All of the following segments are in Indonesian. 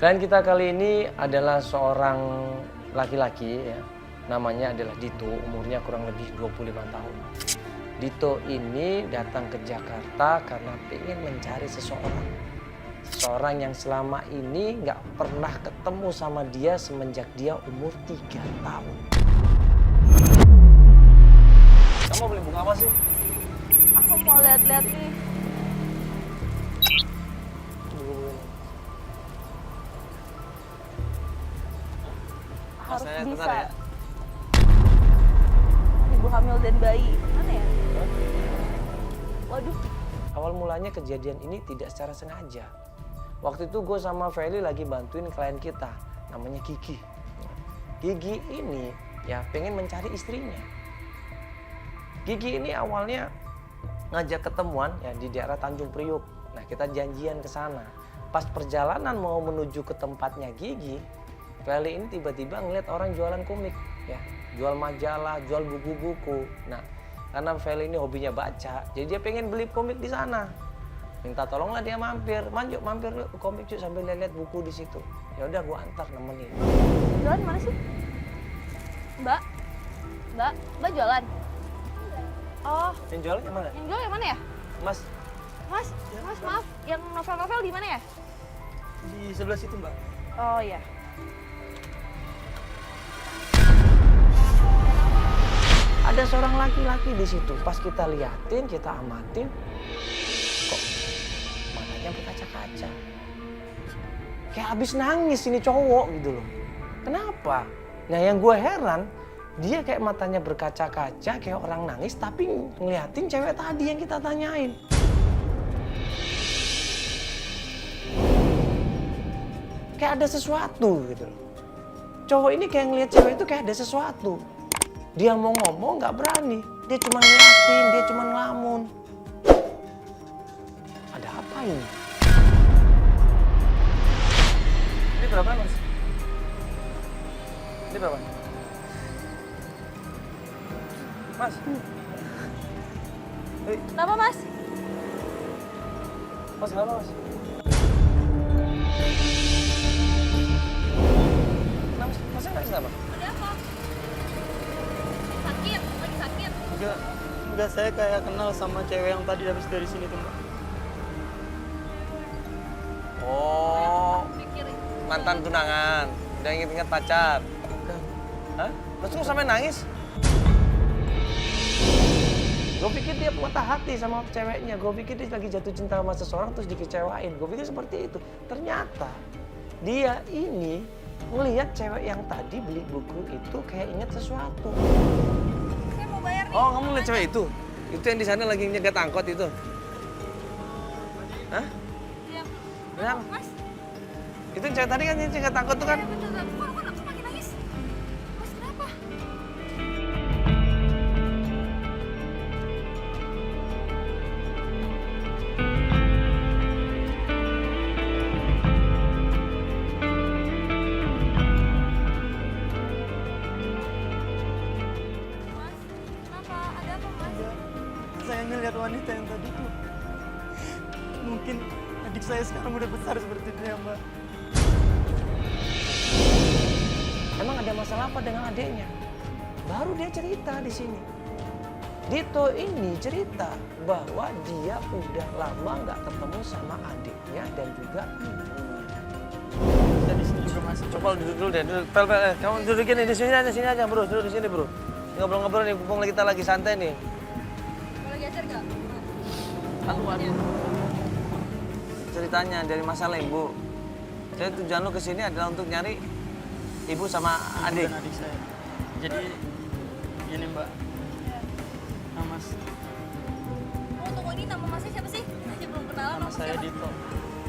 Klien kita kali ini adalah seorang laki-laki ya. Namanya adalah Dito, umurnya kurang lebih 25 tahun. Dito ini datang ke Jakarta karena ingin mencari seseorang. Seseorang yang selama ini nggak pernah ketemu sama dia semenjak dia umur 3 tahun. Kamu beli bunga apa sih? Aku mau lihat-lihat nih. Harus Saya bisa. bentar ya. Ibu hamil dan bayi. Mana ya? Waduh. Awal mulanya kejadian ini tidak secara sengaja. Waktu itu gue sama Feli lagi bantuin klien kita, namanya Gigi. Gigi ini ya pengen mencari istrinya. Gigi ini awalnya ngajak ketemuan ya di daerah Tanjung Priuk. Nah kita janjian ke sana. Pas perjalanan mau menuju ke tempatnya Gigi, Feli ini tiba-tiba ngeliat orang jualan komik ya, jual majalah, jual buku-buku. Nah karena Feli ini hobinya baca, jadi dia pengen beli komik di sana. Minta tolonglah dia mampir yuk ke komik yuk sambil lihat buku di situ. Ya udah gua antar nemenin. Jualan mana sih? Mbak? Mbak jualan? Oh, Yang jualan yang mana? yang jual yang mana ya? Mas, Mas, maaf, yang novel-novel di mana ya? Di sebelah situ, Mbak. Oh iya. ada seorang laki-laki di situ. Pas kita liatin, kita amatin, kok matanya berkaca-kaca. Kayak habis nangis ini cowok gitu loh. Kenapa? Nah yang gue heran, dia kayak matanya berkaca-kaca kayak orang nangis tapi ngeliatin cewek tadi yang kita tanyain. Kayak ada sesuatu gitu loh. Cowok ini kayak ngeliat cewek itu kayak ada sesuatu. Dia mau ngomong nggak berani. Dia cuma ngeliatin, dia cuma ngelamun. Ada apa ini? Ini berapa mas? Ini berapa? Mas? Kenapa mas? Mas kenapa mas? Kenapa? Masnya nangis kenapa? Ada apa? Sakit? Lagi sakit? Enggak, saya kayak kenal sama cewek yang tadi habis dari sini tuh, Mbak. Oh, Pikirin. mantan tunangan. Udah inget-inget pacar. Hah? Terus lu sampai nangis? Gue pikir dia patah hati sama ceweknya. Gue pikir dia lagi jatuh cinta sama seseorang terus dikecewain. Gue pikir seperti itu. Ternyata dia ini ngelihat cewek yang tadi beli buku itu kayak inget sesuatu. Saya mau bayar nih. Oh, kamu ngeliat cewek itu? Itu yang di sana lagi nyegat angkot itu? Hah? Iya. Kenapa? Mas? Itu yang cewek tadi kan yang nyegat angkot tuh kan? Iya, betul. Kok makin nangis? Mas kenapa? Mas, kenapa? Ada apa mas? Saya ngeliat wanita yang tadi tuh. Mungkin adik saya sekarang udah besar seperti dia, Mbak. Emang ada masalah apa dengan adiknya? Baru dia cerita di sini. Dito ini cerita bahwa dia udah lama nggak ketemu sama adiknya dan juga ibunya. Saya di sini juga, Mas. Coba duduk dulu deh, duduk. Pel, kamu dudukin di sini aja bro, duduk di sini bro. Ngobrol-ngobrol nih, mumpung kita lagi santai nih. Boleh geser gak? Aduh. Ceritanya dari masalah ibu. Jadi tujuan lu kesini adalah untuk nyari ibu sama adik. Dan adik saya. Jadi ini, Mbak. Nah, Mas. Oh, tunggu, ini nama masnya siapa sih? Saya belum kenal. Nama saya siapa? Dito.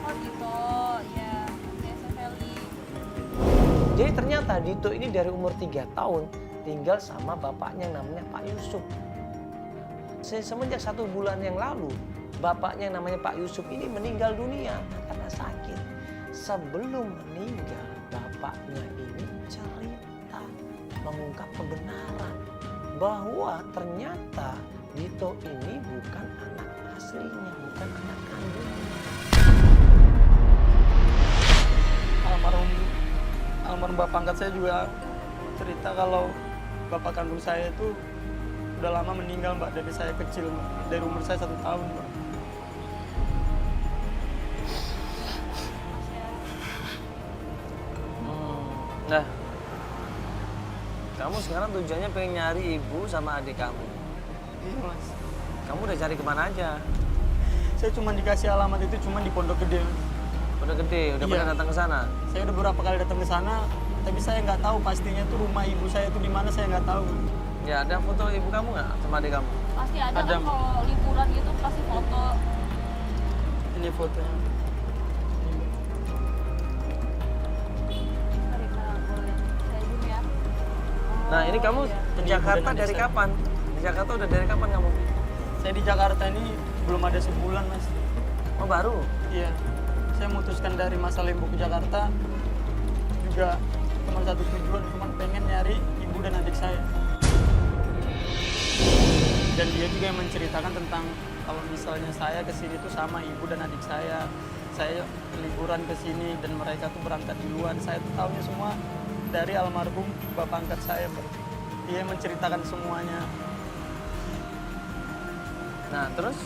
Oh, Dito. Ya, saya Feli. Jadi ternyata Dito ini dari umur 3 tahun tinggal sama bapaknya yang namanya Pak Yusuf. Semenjak 1 bulan yang lalu, bapaknya yang namanya Pak Yusuf ini meninggal dunia karena sakit. Sebelum meninggal, bapaknya ini cerita, mengungkap kebenaran bahwa ternyata Dito ini bukan anak aslinya, bukan anak kandungnya. almarhum bapak angkat saya juga cerita kalau bapak kandung saya itu udah lama meninggal Mbak, dari saya kecil Mbak. Dari umur saya 1 tahun Mbak. Nah, kamu sekarang tujuannya pengen nyari ibu sama adik kamu. Iya Mas. Kamu udah cari kemana aja? Saya cuma dikasih alamat itu cuma di Pondok Gede. Udah gede, udah Iya. pernah datang ke sana? Saya udah beberapa kali datang ke sana, tapi saya nggak tahu pastinya itu rumah ibu saya itu di mana, saya nggak tahu. Ya, ada foto ibu kamu nggak sama adik kamu? Pasti ada Ada. kan kalau liburan gitu pasti foto. Ini fotonya. Sorry, Kak, boleh saya zoom ya. Nah, ini kamu iya. ke Ini Jakarta ibu dan dari adik saya. kapan? Di Jakarta udah dari kapan kamu? Saya di Jakarta ini belum ada sebulan Mas. Oh, baru? Iya. Saya memutuskan dari masa lembu ke Jakarta juga cuma satu tujuan, cuma pengen nyari ibu dan adik saya. Dan dia juga yang menceritakan tentang kalau misalnya saya ke sini tuh sama ibu dan adik saya. Saya liburan ke sini dan mereka tuh berangkat duluan. Saya tuh tahunya semua dari almarhum bapak angkat saya, Mbak. Dia yang menceritakan semuanya. Nah, terus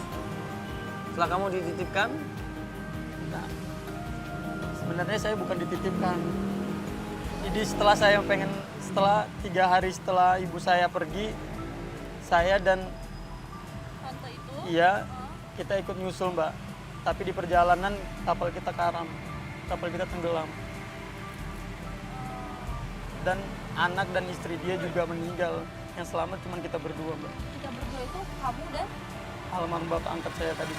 setelah kamu dititipkan, Nah, sebenarnya saya bukan dititipkan. Jadi setelah 3 hari setelah ibu saya pergi, saya dan Tante itu. iya kita ikut nyusul Mbak. Tapi di perjalanan kapal kita karam, kapal kita tenggelam. Dan anak dan istri dia juga meninggal. Yang selamat cuma kita berdua Mbak. Kita berdua itu kamu dan Almarhum bapak angkat saya tadi.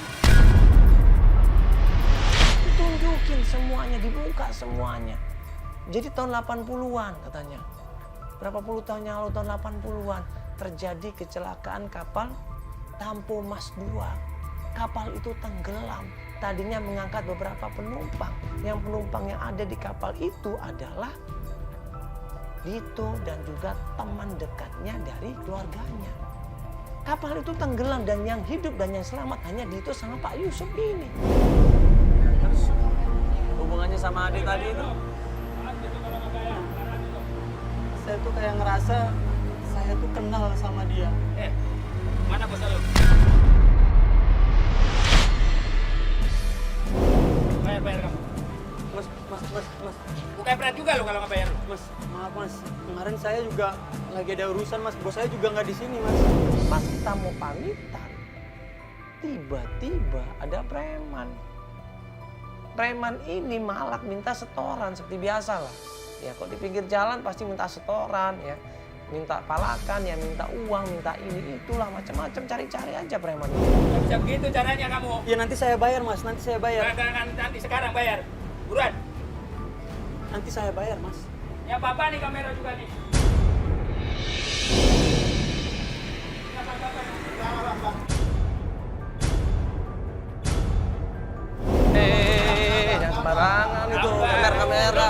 tunjukin semuanya, dibuka semuanya. Jadi tahun 80-an katanya. Berapa puluh tahun yang lalu, tahun 80-an, terjadi kecelakaan kapal Tampo Mas 2. Kapal itu tenggelam. Tadinya mengangkat beberapa penumpang. Yang penumpang yang ada di kapal itu adalah Dito dan juga teman dekatnya dari keluarganya. Kapal itu tenggelam dan yang hidup dan yang selamat hanya Dito sama Pak Yusuf ini. Terus hubungannya sama adik tadi itu? Saya tuh kayak ngerasa saya tuh kenal sama dia. Mana bos lu? Bayar kamu. Mas. Bukan berat juga lo kalau nggak bayar. Mas, maaf Mas. Kemarin saya juga lagi ada urusan Mas. Bos saya juga nggak di sini Mas. Pas kita mau pamitan, tiba-tiba ada preman. Preman ini malak minta setoran seperti biasa lah. Ya kok di pinggir jalan pasti minta setoran ya. Minta palakan ya, minta uang, minta ini, itulah macam-macam, cari-cari aja preman itu. Nggak bisa begitu caranya kamu. Ya nanti saya bayar Mas, nanti saya bayar. Nanti sekarang bayar. Buruan. Nanti saya bayar Mas. Ya bapak nih kamera juga nih. Jangan sembarangan itu, kamera.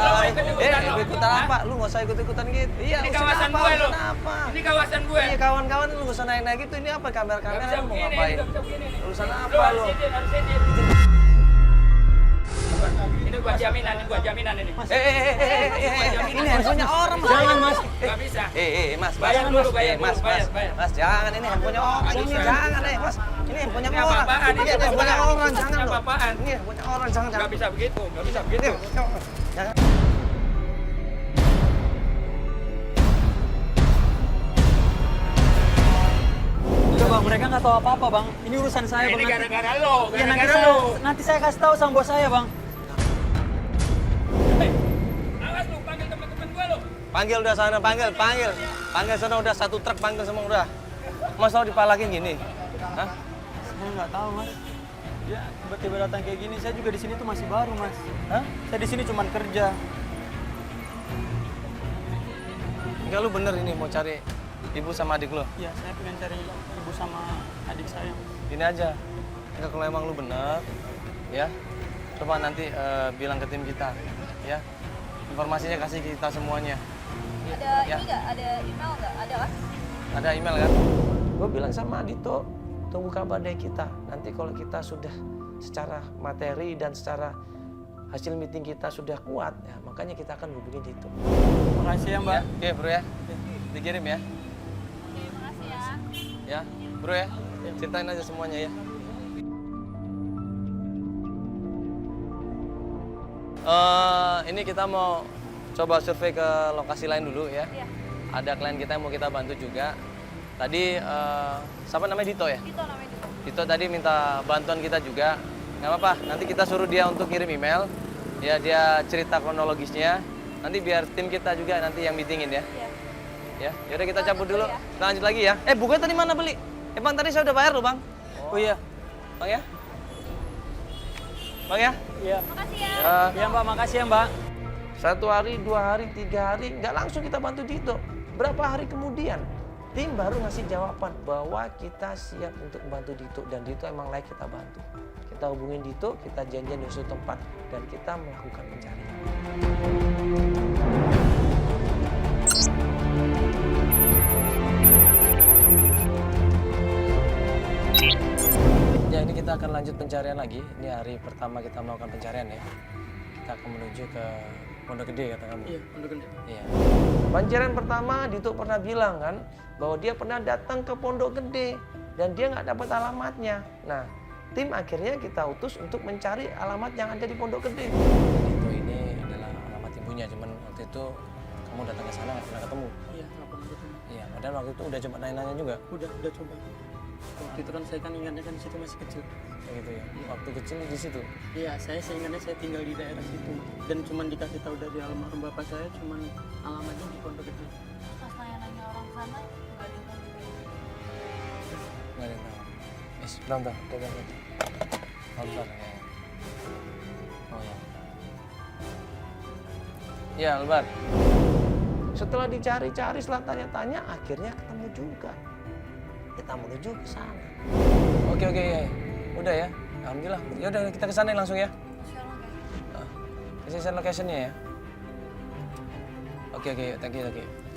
Ikut-ikutan apa? Lu nggak usah ikut-ikutan gitu. Iya, Ini urusan kawasan apa, gue lo. urusan apa? Ini kawasan gue. Iya kawan-kawan lu nggak usah naik-naik gitu. Ini apa kamera-kamera Nggak bisa lu mau begini, ngapain? nggak bisa begini nih. Urusan Lu apa lu? harus izin. Ini buat jaminan ini. Ini handphonenya orang, Mas. Jangan Mas. Nggak bisa. Mas, Bayar dulu, bayar Mas, dulu, bayar. Mas, jangan ini handphonenya orang, ini jangan Mas. Ini handphonenya Ini orang. apa-apaan, Ini ini handphonenya apa-apaan. orang, jangan Ini loh. apa-apaan. Ini handphonenya orang, jangan. Nggak bisa begitu, nggak bisa begitu. Jangan. Udah Bang, mereka nggak tahu apa-apa Bang. Ini urusan saya Bang. Ini Nanti- gara-gara lo, Ya, gara-gara lo. nanti saya kasih tahu sama bos saya Bang. Awas lu, panggil teman-teman gue lo. Panggil udah sana, panggil. Panggil sana udah satu truk panggil semua udah. Mas mau dipalakin gini? Hah? Saya nggak tahu Mas. Ya tiba-tiba datang kayak gini. Saya juga di sini tuh masih baru Mas. Hah? Saya di sini cuma kerja. Enggak lu bener ini mau cari ibu sama adik lu? Ya saya pengen cari ibu sama adik saya. Gini aja. Enggak kalau emang lu bener, ya. Coba nanti bilang ke tim kita, ya. Informasinya kasih kita semuanya. ada Ya. ini nggak? Ada email nggak? Ada kan? Ada email kan? Gue bilang sama Adito, tunggu kabar dari kita. Nanti kalau kita sudah secara materi dan secara hasil meeting kita sudah kuat, ya, makanya kita akan hubungi Dito. Makasih ya Mbak. Oke bro ya, dikirim ya. Oke, makasih ya. Ya bro ya, ceritain aja semuanya ya. Ini kita mau coba survei ke lokasi lain dulu ya. Iya. Ada klien kita yang mau kita bantu juga. Tadi siapa namanya Dito ya? Dito namanya Dito. Dito tadi minta bantuan kita juga. Nggak apa-apa, nanti kita suruh dia untuk kirim email. Ya dia cerita kronologisnya. Nanti biar tim kita juga nanti yang meetingin ya. Iya. Ya, yaudah kita Lanjut cabut dulu. dulu ya. Kita lanjut lagi ya. Bukunya tadi mana beli? Bang tadi saya udah bayar loh bang. Oh iya. Bang ya? Bang ya? Iya. Makasih ya. Ya. Iya Mbak, makasih ya Mbak. 1 hari, 2 hari, 3 hari, nggak langsung kita bantu Dito. Berapa hari kemudian, tim baru ngasih jawaban bahwa kita siap untuk membantu Dito dan Dito emang layak kita bantu. Kita hubungin Dito, kita janjian di suatu tempat dan kita melakukan pencarian. Ya ini kita akan lanjut pencarian lagi. Ini hari pertama kita melakukan pencarian ya. Kita akan menuju ke Pondok Gede kata kamu. Iya, Pondok Gede. Iya. Pencarian pertama Dito pernah bilang kan bahwa dia pernah datang ke Pondok Gede dan dia nggak dapat alamatnya. Nah, tim akhirnya kita utus untuk mencari alamat yang ada di Pondok Gede. Dito ini adalah alamat ibunya, cuman waktu itu kamu datang ke sana nggak pernah ketemu. Iya, nggak pernah ketemu. Iya, padahal waktu itu udah coba nanya-nanya juga. Udah coba. Waktu itu kan saya kan ingatnya kan di situ masih kecil. Kayak gitu ya. Waktu kecil di situ. Iya, saya ingatnya saya tinggal di daerah situ. Dan cuman dikasih tahu dari almarhum bapak saya cuman alamatnya di Pondok Gede. Pas nanya-nanya orang sana, nggak ada yang tahu. Nggak ada yang tahu. Bentar, bentar. Oh, bentar. Oh ya. Ya, Albar. Setelah dicari-cari, setelah tanya-tanya, akhirnya ketemu juga. Kita menuju ke sana. Oke, ya. Udah ya. Alhamdulillah. Ya udah kita ke sana langsung ya. Sekarang kayak Kasih send location-nya ya. Oke, thank you.